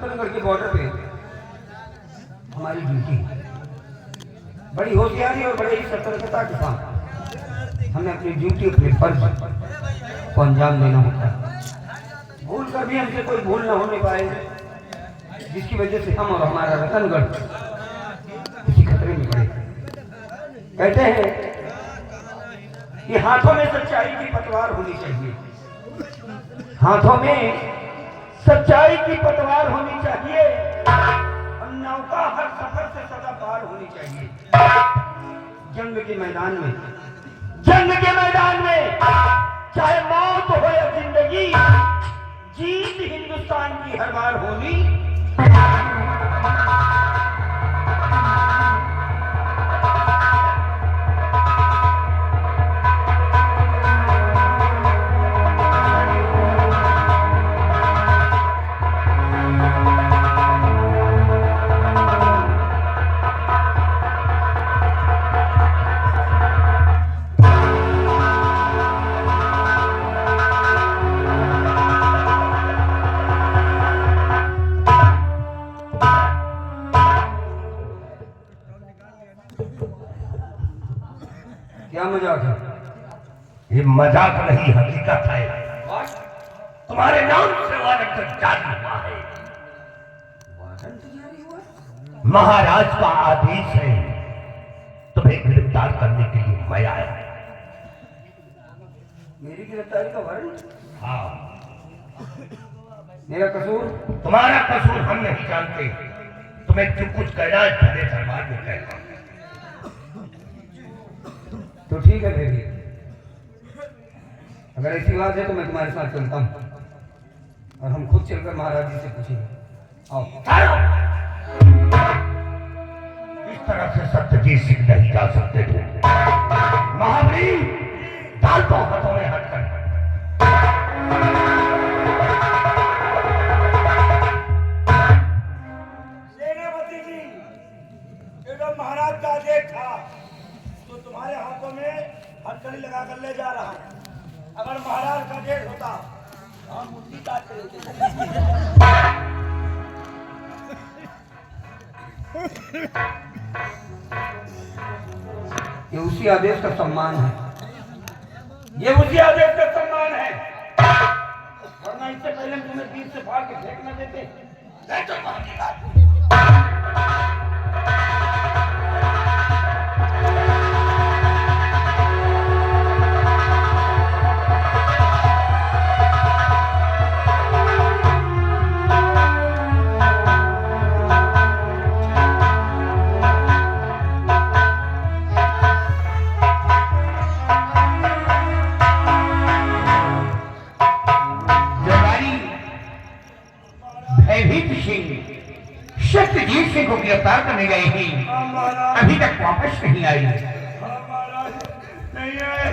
रतनगढ़ के बॉर्डर पे हमारी ड्यूटी बड़ी होशियारी और बड़ी सतर्कता के साथ हमें अपनी ड्यूटी अपने फर्ज को अंजाम देना होता है। भूल कर भी हमसे कोई भूल न होने पाए जिसकी वजह से हम और हमारा रतनगढ़ किसी खतरे में पड़े। कहते हैं कि हाथों में सच्चाई की पतवार होनी चाहिए, हाथों में सच्चाई की पतवार होनी चाहिए और नौका हर सफर से सदा पार होनी चाहिए। जंग के मैदान में, जंग के मैदान में चाहे मौत हो या जिंदगी, जीत हिंदुस्तान की हर बार होनी। क्या मजाक है? ये मजाक नहीं, हकीकत है। तुम्हारे नाम से वारंट जारी हुआ है। वारंट जारी हुआ? महाराज का आदेश है, तुम्हें गिरफ्तार करने के लिए मैं आया। मेरी गिरफ्तारी का वारंट? हाँ। मेरा कसूर? तुम्हारा कसूर हम नहीं जानते, तुम्हें जो कुछ कहना है बड़े दरबार में कहना। तो ठीक है बेबी, अगर ऐसी बात है तो मैं तुम्हारे साथ चलता हूँ और हम खुद चलकर महाराज जी से पूछेंगे। आओ। इस तरह से सत्यजीत सिंह नहीं जा सकते थे। महाबली डाल दो हाथों में हट कर। सेनापति जी, एकदम महाराज का आदेश था तो तुम्हारे हाथों में हथकड़ी लगा कर ले जा रहा है। अगर महाराज का आदेश होता हम मुट्ठी काट लेते। ये उसी आदेश का सम्मान है, ये उसी आदेश का सम्मान है, वरना इससे पहले तुम्हें तीर से फाड़ के फेंक न देते। सत्यजीत सिंह को गिरफ्तार करने गई थी, अभी तक वापस नहीं आई। महाराज नहीं आए,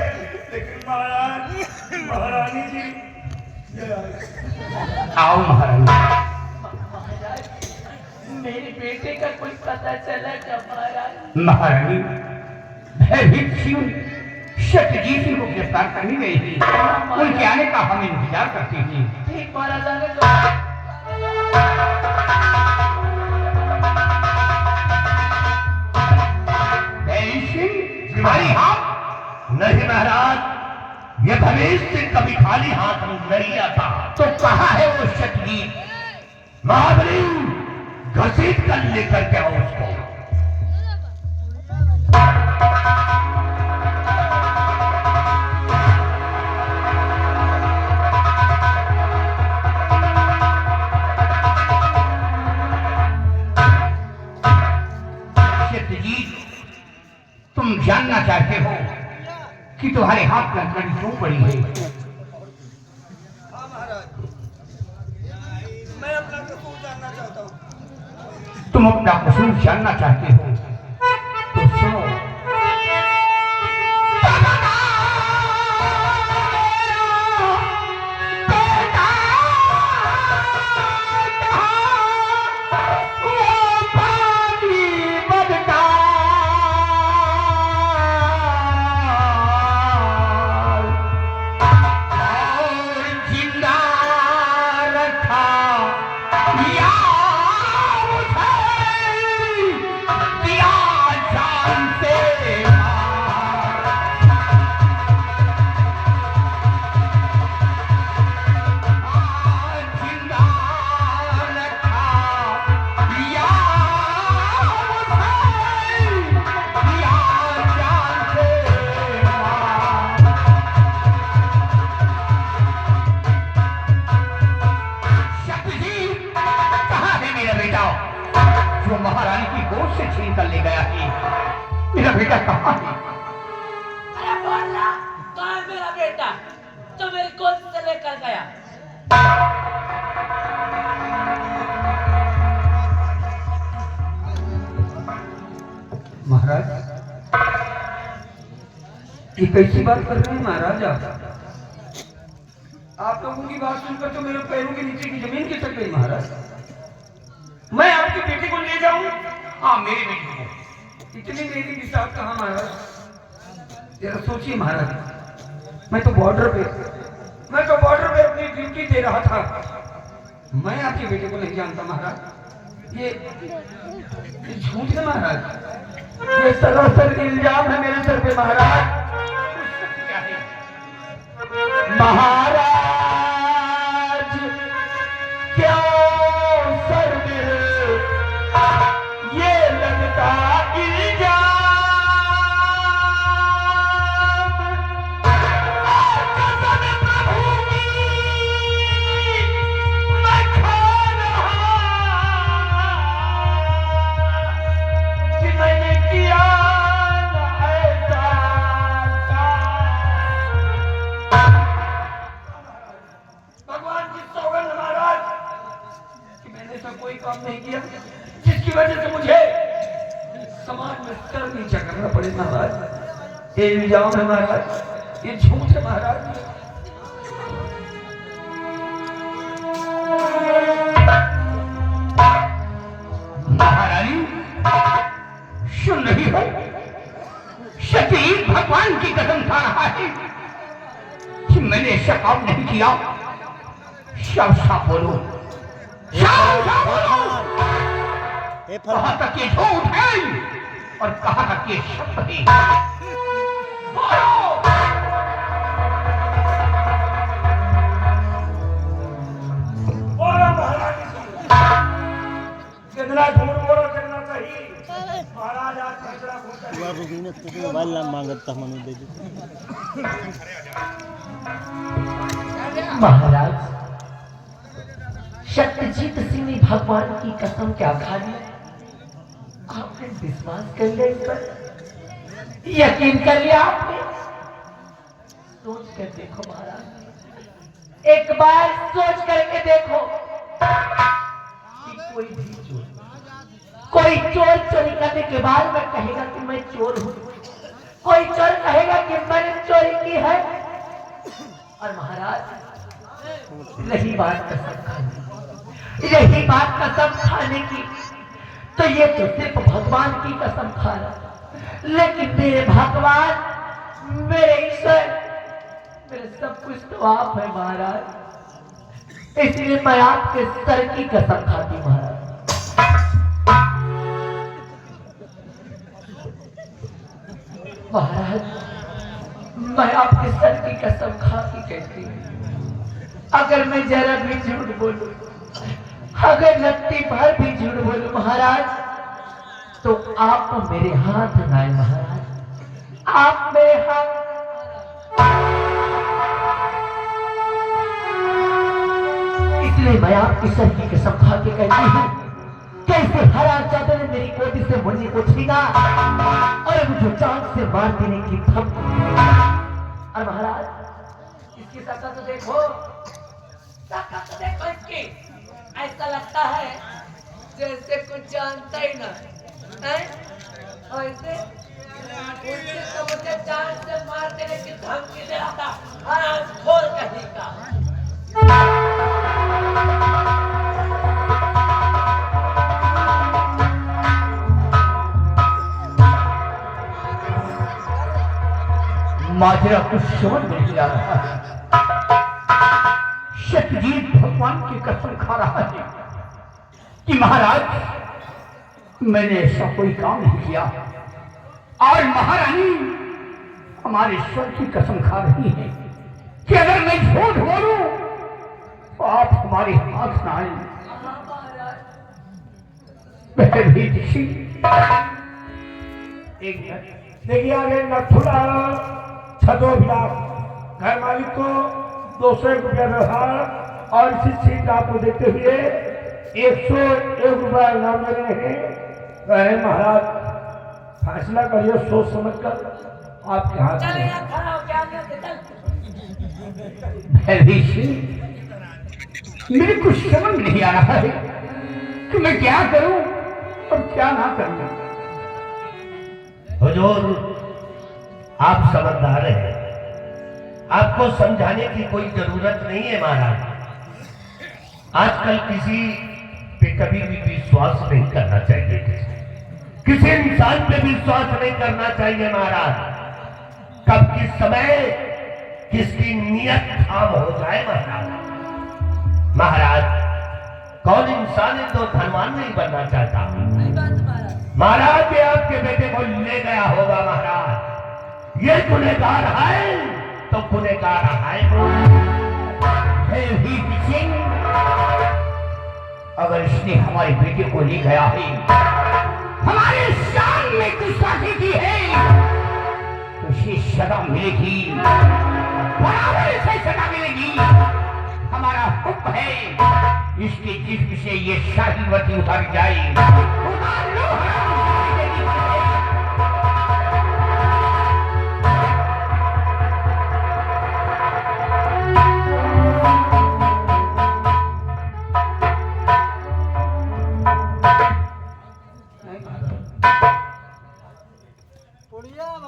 लेकिन महाराज महारानी जी आओ महारानी। मेरे बेटे का कुछ पता चला क्या महाराज? महारानी भयभीत सिंह सत्यजीत सिंह को गिरफ्तार करने गई थी, उनके आने का हम इंतजार करते थी। ठीक महाराज आने दो। नहीं महाराज, ये भवेश सिंह कभी खाली हाथ नहीं आता। तो कहाँ है वो सत्यजीत? महाबली घसीट कर लेकर के आओ उसको। सत्यजीत, तुम जानना चाहते हो कि तुम्हारे हाथ में लकड़ी क्यों पड़ी है? हाँ महाराज, मैं अपना कसूर जानना चाहता हूँ। तुम अपना कसूर जानना चाहते हो तो सुनो। जिंदा रखा या कहाँ है? अरे बोलना कहाँ है मेरा बेटा जो मेरी गोद से लेकर गया? महाराज, ये कैसी बात कर रहे हैं महाराज आप लोगों की बात सुनकर तो मेरे पैरों के नीचे की जमीन खिसक गई महाराज। मैं आपके बेटे को ले जाऊं? हाँ, मेरे बेटे को। इतनी मेरी विशाल कहाँ महाराज? जरा सोचिए महाराज, मैं तो बॉर्डर पे अपनी ड्यूटी दे रहा था। मैं आपके बेटे को नहीं जानता महाराज। ये झूठ है महाराज, ये सरासर इल्जाम है मेरे सर पे महाराज। महाराज क्यों सर में ये लगता इल्जाम? कसम प्रभु की मैं खा रहा कि मैंने किया न ऐसा भगवान की सौगंध महाराज कि मैंने ऐसा कोई काम नहीं किया जिसकी वजह से मुझे समाज में सर नीचा करना पड़े महाराज। ये इल्जाम है महाराज, ये झूठ है महाराज। महारानी सुन रही हो? शकील भगवान की कसम खा रहा है कि मैंने ऐसा काम नहीं किया। साफ बोलो, साफ बोलो। कहाँ तक ये झूठ है और कहाँ तक ये सत्य है? बोलो। बोलो महाराज, कितना झूठ बोलो कितना सही। महाराज आज फैसला होता है। मोबाइल नाम मांगता मनु दे दे। महाराज, सत्यजीत सिंह ने भगवान की कसम क्या खा ली? आपने विश्वास कर लिया इस पर? यकीन कर लिया आपने? सोच कर देखो महाराज, एक बार सोच करके देखो कि कोई चोर चोरी करने के बाद में कहेगा कि मैं चोर हूं, कोई चोर कहेगा कि मैंने चोरी की है। और महाराज रही बात कसम खाने, यही बात कसम खाने की, तो ये तो सिर्फ भगवान की कसम खा रहा, लेकिन मेरे भगवान, मेरे ईश्वर, मेरे सब कुछ तो आप है महाराज। इसलिए मैं आपके सर की कसम खाती महाराज। महाराज, मैं आपके सर की कसम खा के कहती हूँ, अगर मैं जरा भी झूठ बोलूं, अगर रत्ती भर भी झूठ बोलूं महाराज, तो आप मेरे हाथ लाए महाराज, आप मेरे हाथ। इसलिए मैं आपकी सर की कसम खा के कहती हूँ, कैसे हराम चादर ने मेरी कोठी से मुन्नी को छीना और मुझे चांद से मार देने की धमकी। और महाराज, इसकी शक्ल तो देखो, शक्ल तो देखो इसकी, ऐसा लगता है जैसे कुछ जानता ही ना है। ऐसे तो मुझे चांद से मार देने की धमकी दे रहा था, हराम खोर कहीं का। माजरा कुछ समझ नहीं आ रहा है। सत्यजीत भगवान की कसम खा रहा है कि महाराज मैंने ऐसा कोई काम नहीं किया, और महारानी हमारे ईश्वर की कसम खा रही है कि अगर मैं झूठ बोलूं तो आप हमारे हाथ ना आए। देखिए आगे नथुला छदोभिलास घर मालिक को 200 रुपया व्यवहार और इसी चीज आपको देखते हुए 101 रुपया इनाम लगे हैं। महाराज फैसला करिए सोच समझ कर, आपके हाथ चल में। यहाँ खड़ा हो क्या चल। भैरवी सिंह, मेरे कुछ समझ नहीं आ रहा है कि मैं क्या करूं और क्या ना करूं। हुजूर, आप समझदार हैं, आपको समझाने की कोई जरूरत नहीं है महाराज। आजकल किसी पे कभी भी विश्वास नहीं करना चाहिए, किसी इंसान पे विश्वास नहीं करना चाहिए महाराज। कब किस समय किसकी नियत खाम हो जाए महाराज। महाराज, कौन इंसान है जो धनवान नहीं बनना चाहता। महाराज, ये आपके बेटे को ले गया होगा महाराज। ये गुनहगार है तो गुनहगार है। सिंह, अगर इसने हमारे बेटे को ले गया है, हमारे शान में गुस्ताखी की है, तो इसे सजा मिलेगी, बराबर इसे सजा मिलेगी। हमारा हुक्म है, इसके जिस्म से ये शाही वर्दी उतार जाए। उतार लो।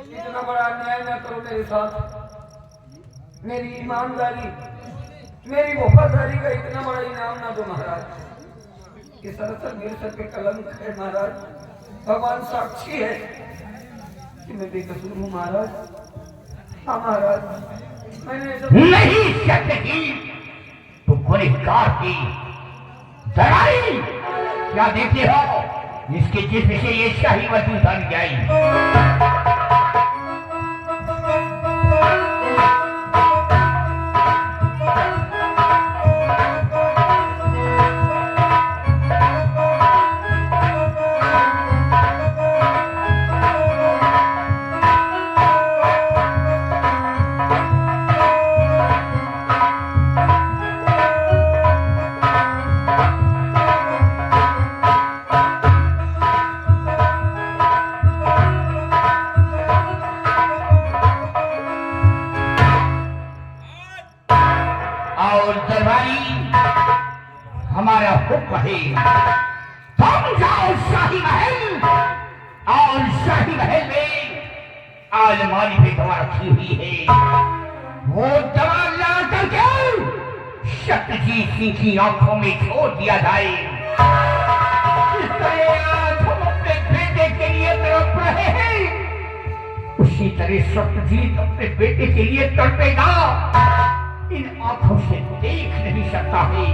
इतना बड़ा अन्याय न करो मेरे साथ। मेरी ईमानदारी, मेरी वफादारी का इतना बड़ा इनाम ना दो महाराज। ये सरासर मेरे सर पे कलंक है महाराज। भगवान साक्षी है कि मैं बेकसूर हूँ महाराज। हाँ महाराज, मैंने नहीं शक्ति की तो गुनहगार की जराई क्या देखते हो। इसके जिस्म से ये शाही वर्दी उतार जाएगी। हमारा हुक्म है, तुम जाओ शाही महल, और शाही महल में आलमारी पे दवा रखी हुई है, वो दवा ला करके शक्तिजीत सिंह की आंखों में छोड़ दिया जाए। इस तरह आज हम अपने बेटे के लिए तड़प रहे हैं, उसी तरह शक्तिजीत अपने बेटे के लिए तड़पेगा। इन आंखों से देख नहीं सकता है।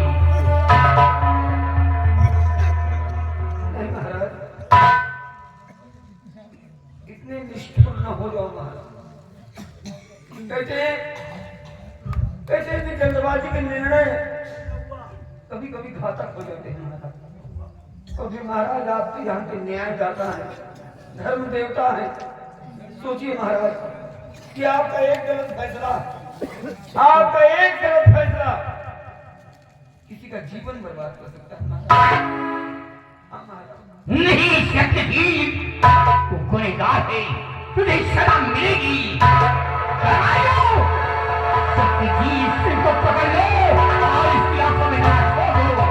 नहीं महाराज, इतने निष्ठुर न हो जाओ महाराज। कैसे ऐसे जल्दबाजी के निर्णय कभी कभी घातक हो जाते हैं महाराज। कभी महाराज आपके यहाँ पे न्याय जाता है, धर्म देवता है। सोचिए महाराज कि आपका एक गलत फैसला किसी का जीवन बर्बाद कर सकता है महाराज। हाँ महाराज, नहीं शक्तिजीत, तू गुनहगार है, तुझे सजा मिलेगी। शक्तिजीत सिंह को पकड़ लो और इसकी आंखों में ना छोड़ दो।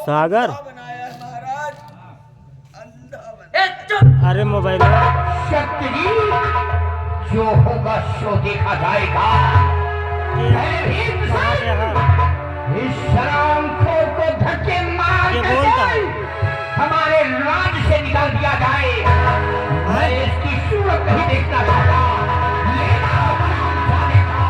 सागर बनाया है महाराज, अंधा ए चुप। अरे मोबाइल शक्ति जो होगा सो देखा जाएगा। इस शराबखोर को धक्के मार ये बोलता है। हमारे राज से निकाल दिया जाए। मैं इसकी सूरत नहीं देखना चाहता। लेना हरामजादे को।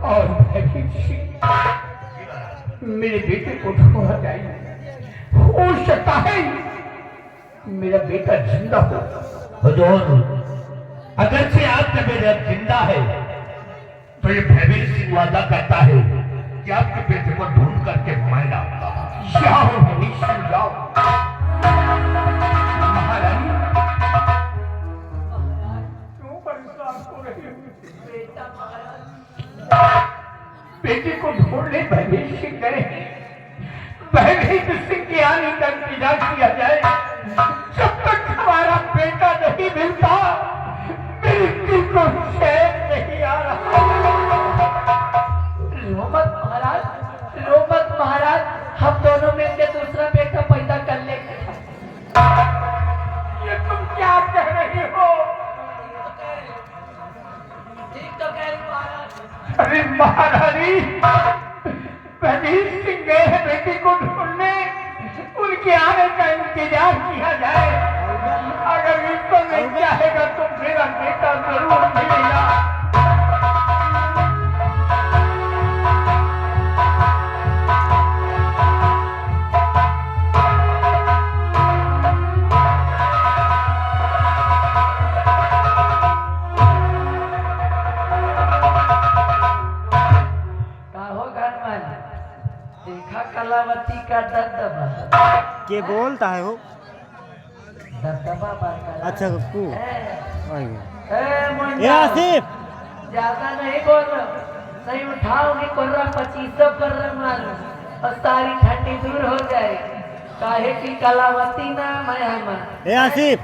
और मेरे बेटे को छोड़ा जाए। हो सकता है मेरा बेटा जिंदा हो। हुजूर, अगर से आपका बेटा जिंदा है तो ये भैवीर सिंह वादा करता है कि आपके बेटे को ढूंढ करके मैं लाऊंगा। जाओ भैवीर सिंह, जाओ। महारानी क्यों परेशान हो रही हो? बेटा महाराज, बेटे को ढूंढ ले। भैवीर सिंह गए। भैवीर सिंह के आने का इंतजार किया जाए। जब तक हमारा बेटा नहीं मिलता मेरी दिल को चैन नहीं आ रहा। रो मत महाराज, रो मत महाराज, हम दोनों में से दूसरा बेटा पैदा कर लेंगे। ये तुम क्या कह रही हो? ठीक तो कह रही महाराज। अरे महारानी, भैवीर सिंह गए हैं बेटी को ढूंढने। उनके आने का इंतजार किया जाए। अगर इसको नहीं चाहेगा तो मेरा बेटा जरूर मिलेगा। काहो घरवाली, देखा कलावती का दबदबा। के बोलता है वो? दबदबा बात। अच्छा तू ए आसिफ, ज्यादा नहीं बोल रहा, नहीं उठाओगे कोर्रा 2500 कर रहा मालूम, और सारी ठंडी दूर हो जाएगी। काहे की कलावती नाम है हमारा। ए आसिफ,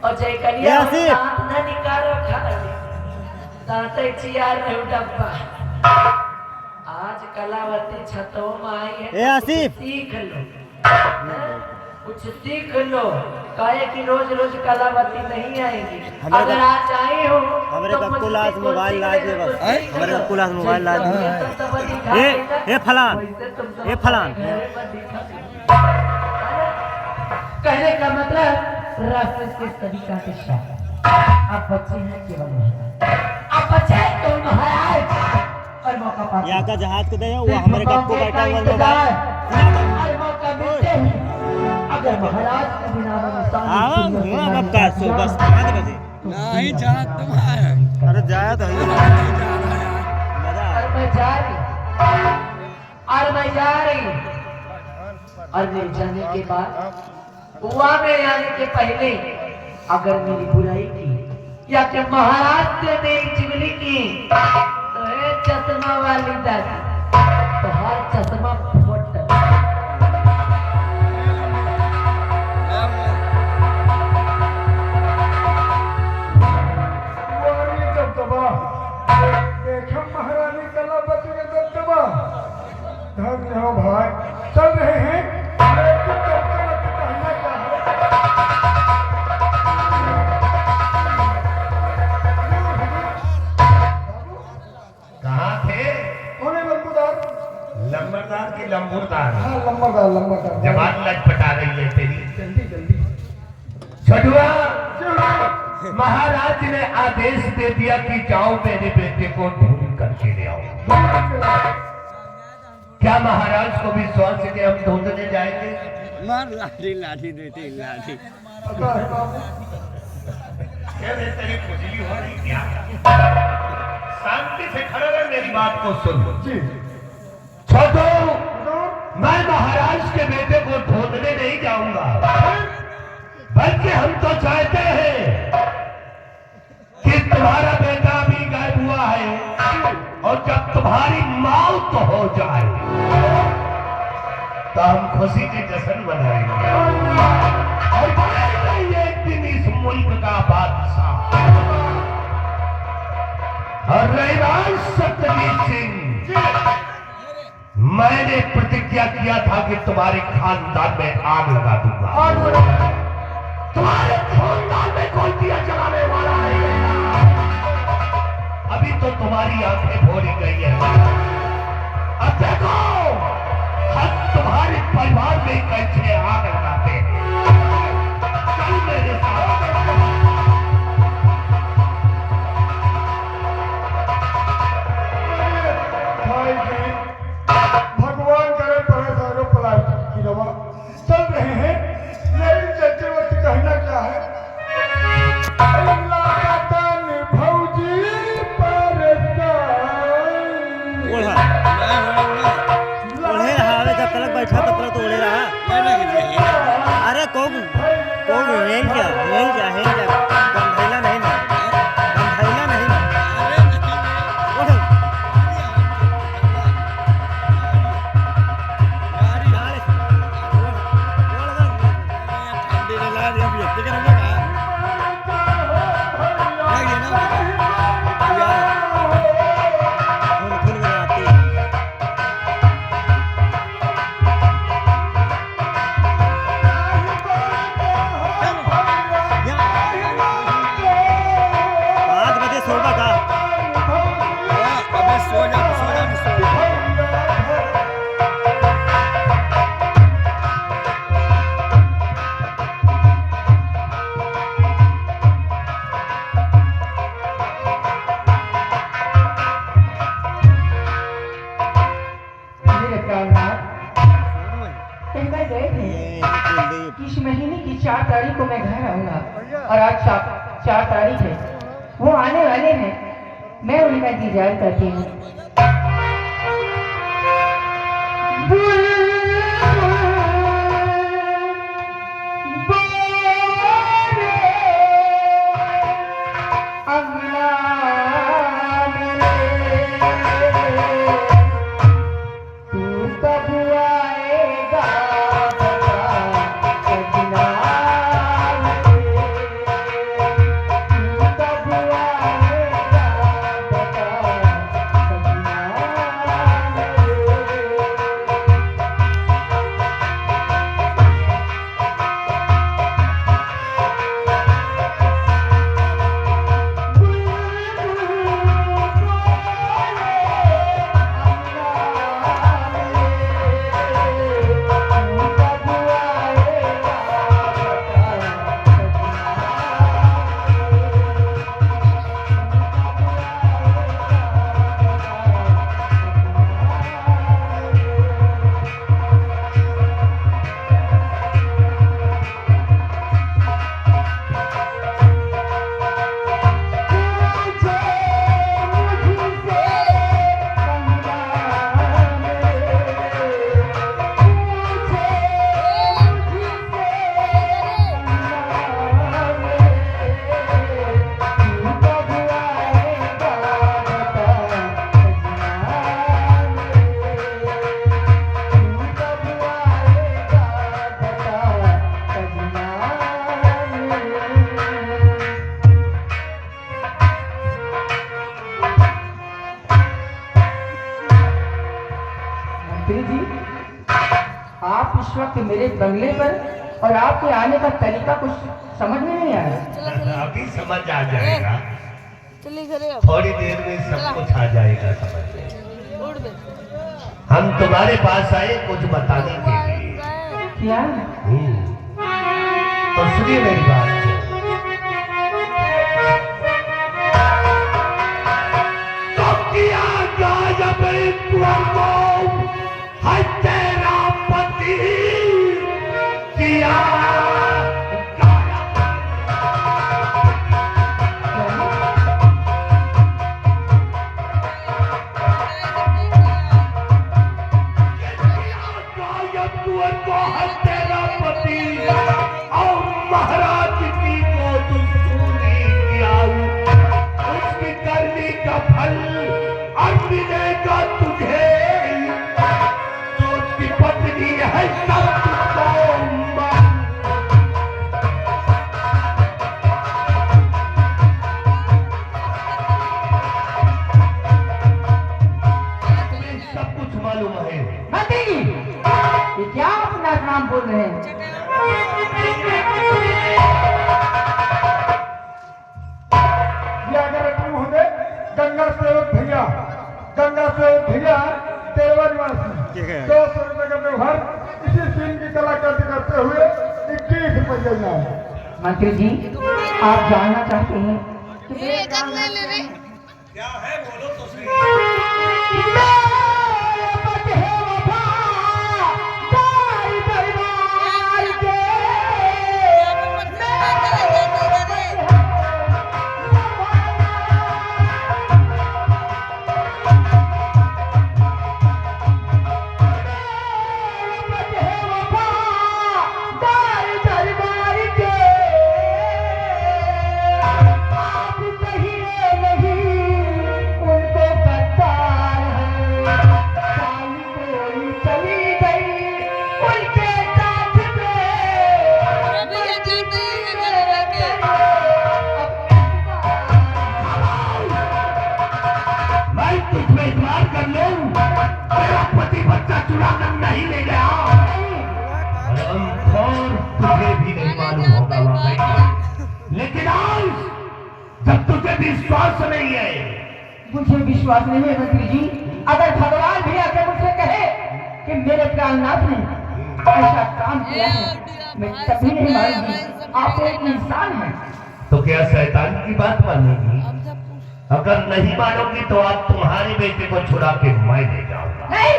और जय कलिया ए आसिफ। दांत न निकालो खाली, दांते चियार रहे डब्बा। आज कलावती छतों में आई है। ए आसिफ। सीख लो, कुछ सीख लो। काहे की रोज रोज कलावती नहीं आएगी। हमारे अगर का- आज आई हो हमारे का मुझसे कुलास कुछ मोबाइल सीख लाज दे लेना, बस। कुछ सीख हमारे का लो। कुलास मोबाइल लाज दे। जैसे तुम दिखा ए, देना, ए फलान, वैसे तुम सब ए फलान। अपने घरे पर दिखा देना। कहने का मतलब रास्ते से सभी का दिशा। आप बच्चे हैं केवल महाराज, आप बच्चे हैं केवल महाराज। और मौका पाते यहाँ का जहाज को दे वो हमारे कप को बैठा हुआ इंतजार, मोबाइल। हर मौका मिलते ही अगर महाराज के बिना आओ अब का सो बस 5 बजे नहीं जात तुम्हारा। अरे जाया तो है मजा और मैं जा रही, और मैं जा रही, और मेरे जाने के बाद हुआ में आने के पहले अगर मेरी बुराई की या कि महाराज से मेरी चुगली की तो है चश्मा वाली दादी, तो हर चश्मा फुट देखो महारानी कलावती का दबदबा। धन्य हो भाई, चल रहे हैं लेकिन दबदबा तो कहना क्या है? कहाँ थे? कौन है लंबूदार? लंबरदार की लंबूदार। हाँ लंबरदार, लंबरदार। जवान लटपटा रही है तेरी। जल्दी जल्दी। छठुआ, महाराज ने आदेश दे दिया कि जाओ मेरे बेटे को ढूंढ करके ले आओ। क्या महाराज को विश्वास है कि हम ढूंढने जाएंगे? मार लाठी लाठी देती लाठी। पता है बाबू, क्या रे तेरी खुजली हो रही क्या? शांति से खड़ा रह, मेरी बात को सुन। जी छोटू, मैं महाराज के बेटे को ढूंढने नहीं जाऊंगा, बल्कि हम तो चाहते हैं कि तुम्हारा बेटा भी गायब हुआ है और जब तुम्हारी मौत हो जाए तो हम खुशी के जश्न मनाएंगे। और बनेगा एक दिन इस मुल्क का बादशाह। और रही बात सत्यजीत सिंह, मैंने प्रतिज्ञा किया था कि तुम्हारे खानदान में आग लगा दूंगा। तुम्हारे खानदान में कोई दिया जलाने वाला नहीं है। अभी तो तुम्हारी आंखें भोरी गई है। अब देखो हम तुम्हारे परिवार में कैसे आग लगाते हैं। चल मेरे साथ। भाई जी, भगवान करे परेशानों पलाय की रवा चल रहे हैं, लेकिन चलते वक्त कहना क्या है? लागतन भौजी परेशान। ओढ़ा ओढ़े रहा अबे, जब तक बैठा तब तक तो ओढ़े रहा। अरे कोग हेल क्या गंधैला नहीं ना, गंधैला नहीं ना। ओढ़ इस महीने की 4 तारीख को मैं घर आऊंगा और आज 4 तारीख है, वो आने वाले हैं, मैं उनका इंतजार करती हूँ। इस वक्त मेरे बंगले पर और आपके आने का तरीका कुछ समझ में नहीं आया। अभी समझ आ जाएगा, चलिए घरे थोड़ी देर में सब कुछ आ जाएगा समझ में। उड़ दे। हम तुम्हारे पास आए कुछ बताने के लिए। क्या? तो सुनिए मेरी बात। तो किया गायब तुमको है तेरा पति, किया तुमको है तेरा पति और महाराज की को दुश्मनी किया, उसकी करनी का फल और मिलेगा तुझे, जो उसकी पत्नी है सब तुझको बोल रहे हैं? गंगा सेवक भैया तेरवा निवासी ठीक है। 200 रुपए का व्यवहार इसी फिल्म की कलाकारी करते हुए 21 रुपये देना है। मंत्री जी, आप जानना चाहते हैं कि ये इधर ले ले रे। क्या है बोलो तो सही। मैं तुझमें इतमार कर लूं, तेरा पति बच्चा चुरा कर नहीं ले गया। और तुझे भी नहीं मालूम होगा वाकई, लेकिन आज जब तुझे विश्वास नहीं है, मुझे विश्वास नहीं है मंत्री जी। अगर भगवान भी आकर मुझसे कहे कि मेरे प्राणनाथ ने ऐसा काम किया है, मैं तभी नहीं मानूंगी। आप एक इंसान हैं। तो क्या शैतान की बात मानेगी? अगर नहीं मानोगी तो आप तुम्हारे बेटे को छुड़ा के मैं ले जाऊंगा। नहीं,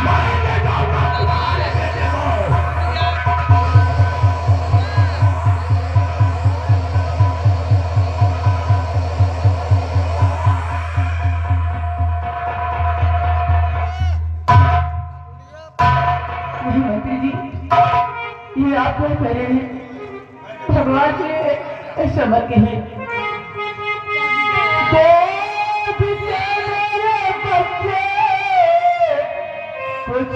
मैं ले जाऊंगा तुम्हारे बेटे को। नहीं मंत्री जी, ये आप नहीं कह रहे हैं। भगवान के समझ के हैं। कुछ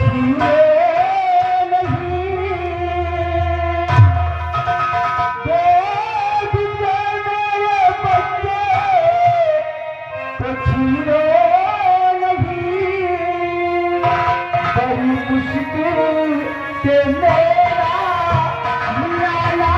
बड़ी मुश्किल से मेरा निराला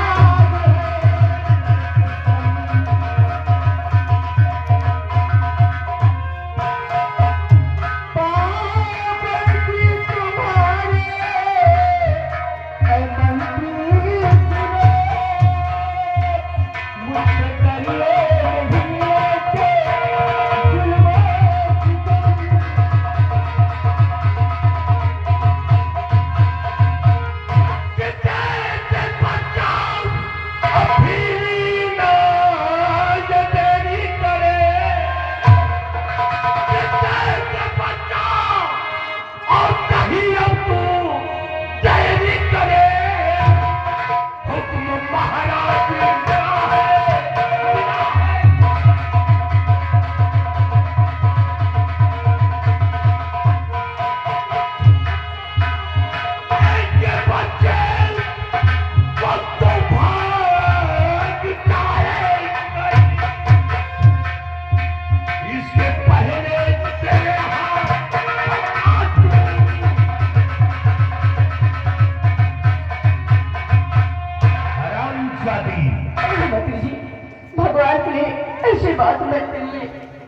बात मत करिए।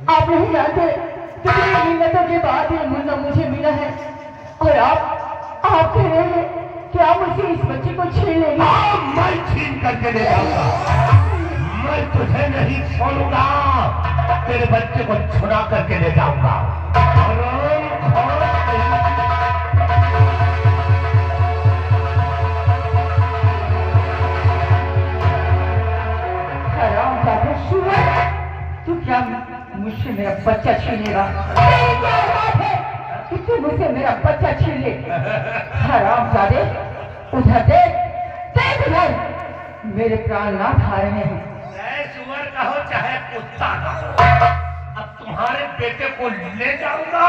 आप नहीं जानते कितनी मिन्नतों के बाद ये मुन्ना मुझे मिला है, और आप कह रहे हैं कि आप मुझसे इस बच्चे को छीन लेंगे। मैं छीन करके ले जाऊंगा। मैं तुझे नहीं छोड़ूंगा, तेरे बच्चे को छुड़ा करके ले जाऊंगा। तू क्या मुझसे मेरा बच्चा छीनेगा? कि तू मुझसे मेरा बच्चा छीन ले? हरामजादे, उधर देख, देख उधर, मेरे प्राणनाथ आ रहे हैं। चाहे सुअर कहो चाहे कुत्ता कहो, अब तुम्हारे बेटे को ले जाऊंगा।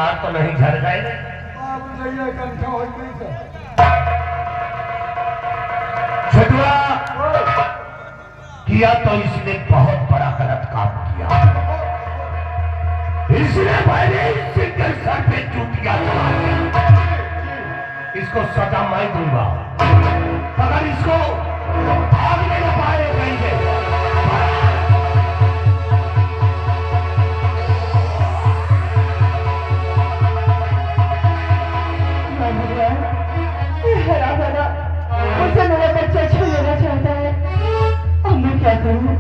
दांत तो नहीं झड़ गए रे? छठुआ किया तो इसने बहुत बड़ा गलत काम किया। इसने भैरव सिंह के सर पे चूतिया चला दिया। इसको सजा मैं दूंगा। अगर इसको भागने न पाए कहेंगे मुझसे मेरा बच्चा छीन लेना चाहता है। अब मैं क्या करूं?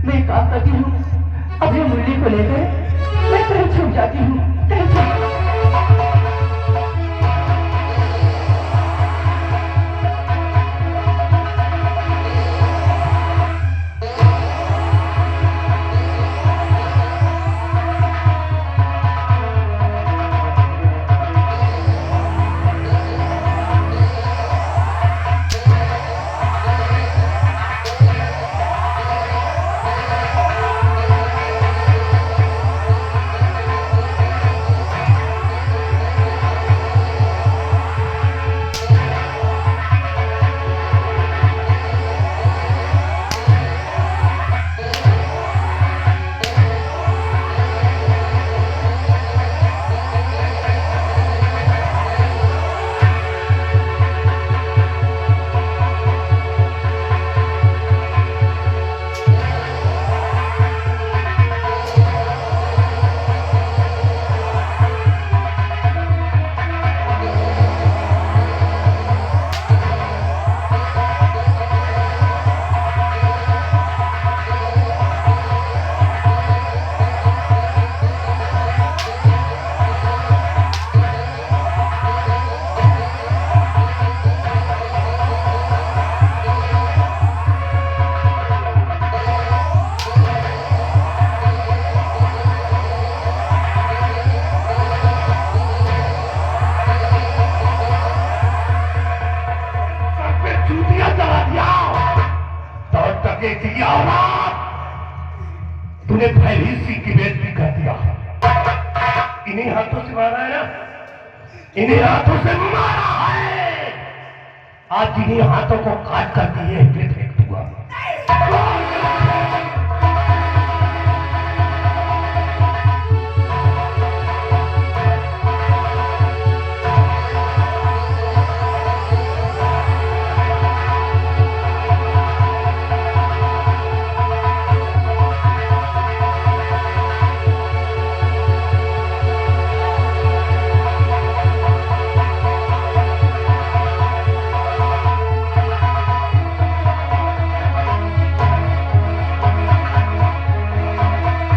मैं काम करती हूँ, अपनी मुरली को लेकर मैं कहीं छुप जाती हूँ, कहीं छुप। तूने भैरी सिंह की बेइज्जती कर दिया। इन्हीं हाथों से मारा है ना? इन्हीं हाथों से मारा है। आज इन्हीं हाथों को काट कर दिए फेंक दूंगा।